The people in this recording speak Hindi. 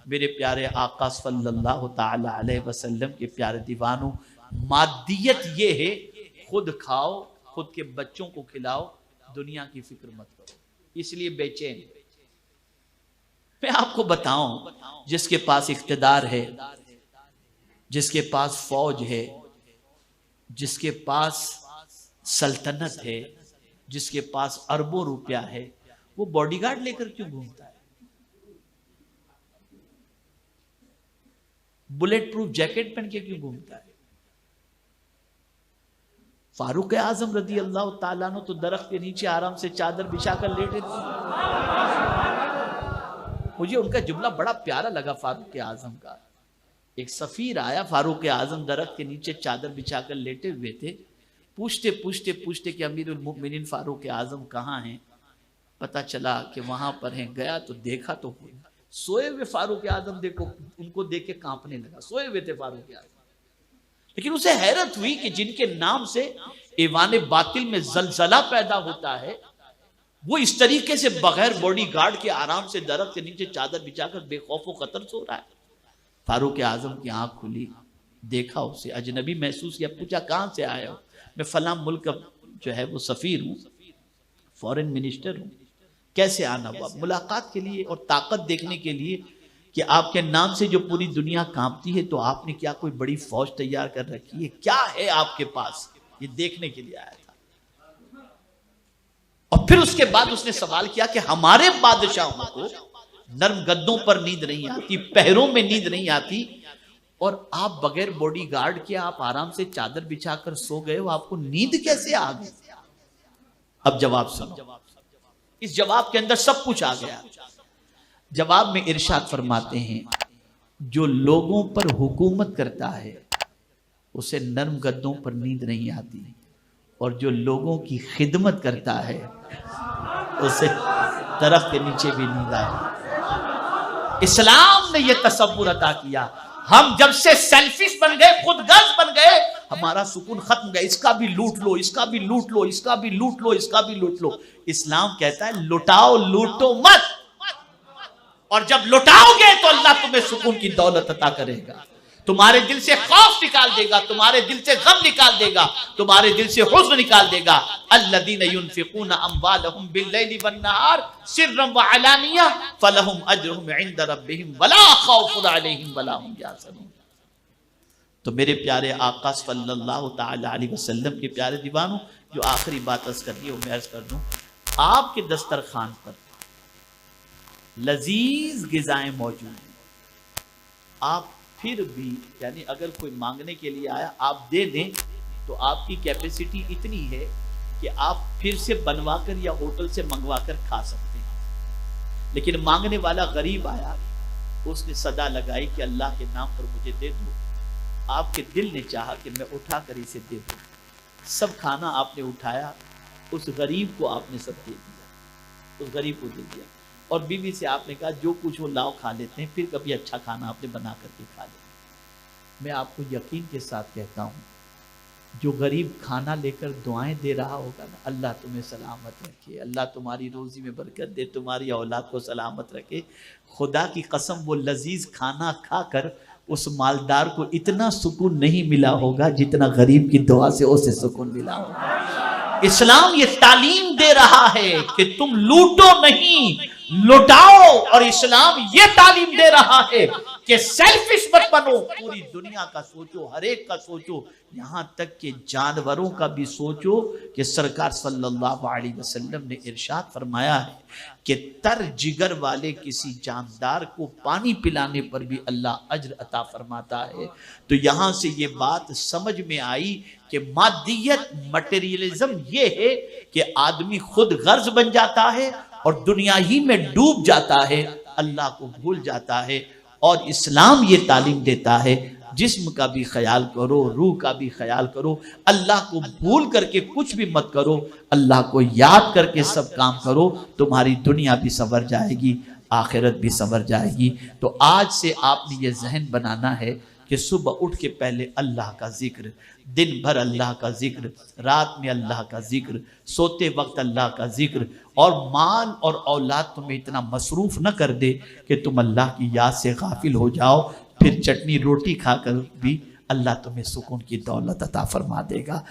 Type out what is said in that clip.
मेरे प्यारे आका सल्लल्लाहु ताला अलैहि वसल्लम के प्यारे दीवानों, मादियत ये है, खुद खाओ, खुद के बच्चों को खिलाओ, दुनिया की फिक्र मत करो, इसलिए बेचैन। मैं आपको बताऊं, जिसके पास इख्तिदार है, जिसके पास फौज है, जिसके पास सल्तनत है, जिसके पास अरबों रुपया है, वो बॉडीगार्ड लेकर क्यों घूमता है? बुलेट प्रूफ जैकेट पहन के क्यों घूमता है? फारूक आजम रदी अल्लाह ताला अन्हु तो दरख्त के नीचे आराम से चादर बिछाकर लेटे थे। मुझे उनका जुमला बड़ा प्यारा लगा फारूक आजम का। एक सफीर आया, फारूक आजम दरख्त के नीचे चादर बिछाकर लेटे हुए थे। पूछते पूछते पूछते कि अमीरुल मोमिनीन फारूक आजम कहाँ हैं? पता चला कि वहां पर हैं। गया तो देखा तो सोए हुए फारूक आजम, देखो उनको देख के कांपने लगा। सोए हुए थे फारूक आजम, लेकिन उसे हैरत हुई कि जिनके नाम से ईवान बातिल में जलजला पैदा होता है, वो इस तरीके से बगैर बॉडीगार्ड के आराम से दरख्त के नीचे चादर बिछाकर बेखौफ खतर सो रहा है। फारूक आजम की आंख खुली, देखा उसे, अजनबी महसूस किया, पूछा कहां से आए हो? मैं फलां मुल्क का जो है वो सफीर हूँ, फॉरेन मिनिस्टर हूँ। कैसे आना हुआ? मुलाकात के लिए और ताकत देखने के लिए कि आपके नाम से जो पूरी दुनिया कांपती है, तो आपने क्या कोई बड़ी फौज तैयार कर रखी है? क्या है आपके पास? ये देखने के लिए आया था। और फिर उसके बाद उसने सवाल किया कि हमारे बादशाहों को नर्म गद्दों पर नींद नहीं आती, पैरों में नींद नहीं आती, और आप बगैर बॉडीगार्ड के आप आराम से चादर बिछाकर सो गए हो, आपको नींद कैसे आ गई? अब जवाब सुनो। इस जवाब के अंदर सब कुछ आ गया। जवाब में इरशाद फरमाते हैं, जो लोगों पर हुकूमत करता है उसे नर्म गद्दों पर नींद नहीं आती, और जो लोगों की खिदमत करता है उसे दरख्त के नीचे भी नींद आती। इस्लाम ने यह तसव्वुर अता किया। हम जब से सेल्फिश बन गए, खुदगर्ज बन गए, हमारा सुकून खत्म गया। इसका भी लूट लो, इसका भी लूट लो, इसका भी लूट लो, इसका भी लूट लो। इस्लाम कहता है लुटाओ, लूटो मत। और जब लुटाओगे तो अल्लाह तुम्हें सुकून की दौलत अता करेगा, तुम्हारे दिल से खौफ निकाल देगा, तुम्हारे दिल से गम निकाल देगा, तुम्हारे दिल से हुज़्न निकाल देगा। अल्लज़ीना युनफ़िक़ूना अम्वालहुम बिल्लैलि वन्नहार सिर्रन व अलानिया फलहुम अज्रुहुम इंद रब्बिहिम वला खौफुन अलैहिम वला हुम यहज़नून। तो मेरे प्यारे आका सल्लल्लाहु ताला अलैहि वसल्लम के प्यारे दीवानों, जो आखिरी बात अर्ज़ करनी है वो मैं अर्ज़ कर दूं। आपके दस्तरखान पर लजीज ग़िज़ाएं मौजूद हैं, आप फिर भी यानी अगर कोई मांगने के लिए आया आप दे दें, तो आपकी कैपेसिटी इतनी है कि आप फिर से बनवाकर या होटल से मंगवाकर खा सकते हैं। लेकिन मांगने वाला गरीब आया, उसने सदा लगाई कि अल्लाह के नाम पर मुझे दे दो। आपके दिल ने चाहा कि मैं उठाकर इसे दे दूं। सब खाना आपने उठाया, उस गरीब को आपने सब दे दिया, उस गरीब को दे दिया। और बीवी से आपने कहा जो कुछ वो लाओ खा लेते हैं, फिर कभी अच्छा खाना आपने बना करके खा लेंगे। मैं आपको यकीन के साथ कहता हूँ, जो गरीब खाना लेकर दुआएं दे रहा होगा ना, अल्लाह तुम्हें सलामत रखे, अल्लाह तुम्हारी रोजी में बरकत दे, तुम्हारी औलाद को सलामत रखे। खुदा की कसम, वो लजीज खाना खाकर उस मालदार को इतना सुकून नहीं मिला होगा जितना गरीब की दुआ से उसे सुकून मिला होगा। इस्लाम ये तालीम दे रहा है कि तुम लूटो नहीं, लुटाओ। और इस्लाम ये तालीम दे रहा है कि सेल्फिश मत बनो, पूरी दुनिया का सोचो, हर एक का सोचो, यहां तक कि जानवरों का भी सोचो। कि सरकार सल्लल्लाहु अलैहि वसल्लम ने इरशाद फरमाया है कि तर जिगर वाले किसी जानदार को पानी पिलाने पर भी अल्लाह अज्र अता फरमाता है। तो यहां से ये बात समझ में आई कि मादियत, मटेरियलिज्म ये है कि आदमी खुद गर्ज बन जाता है और दुनिया ही में डूब जाता है, अल्लाह को भूल जाता है। और इस्लाम ये तालीम देता है, जिस्म का भी ख्याल करो, रूह का भी ख्याल करो, अल्लाह को भूल करके कुछ भी मत करो, अल्लाह को याद करके सब काम करो, तुम्हारी दुनिया भी संवर जाएगी, आखिरत भी संवर जाएगी। तो आज से आपने ये जहन बनाना है कि सुबह उठ के पहले अल्लाह का जिक्र, दिन भर अल्लाह का जिक्र, रात में अल्लाह का जिक्र, सोते वक्त अल्लाह का जिक्र, और माल और औलाद तुम्हें इतना मसरूफ न कर दे कि तुम अल्लाह की याद से गाफिल हो जाओ। फिर चटनी रोटी खाकर भी अल्लाह तुम्हें सुकून की दौलत अता फरमा देगा।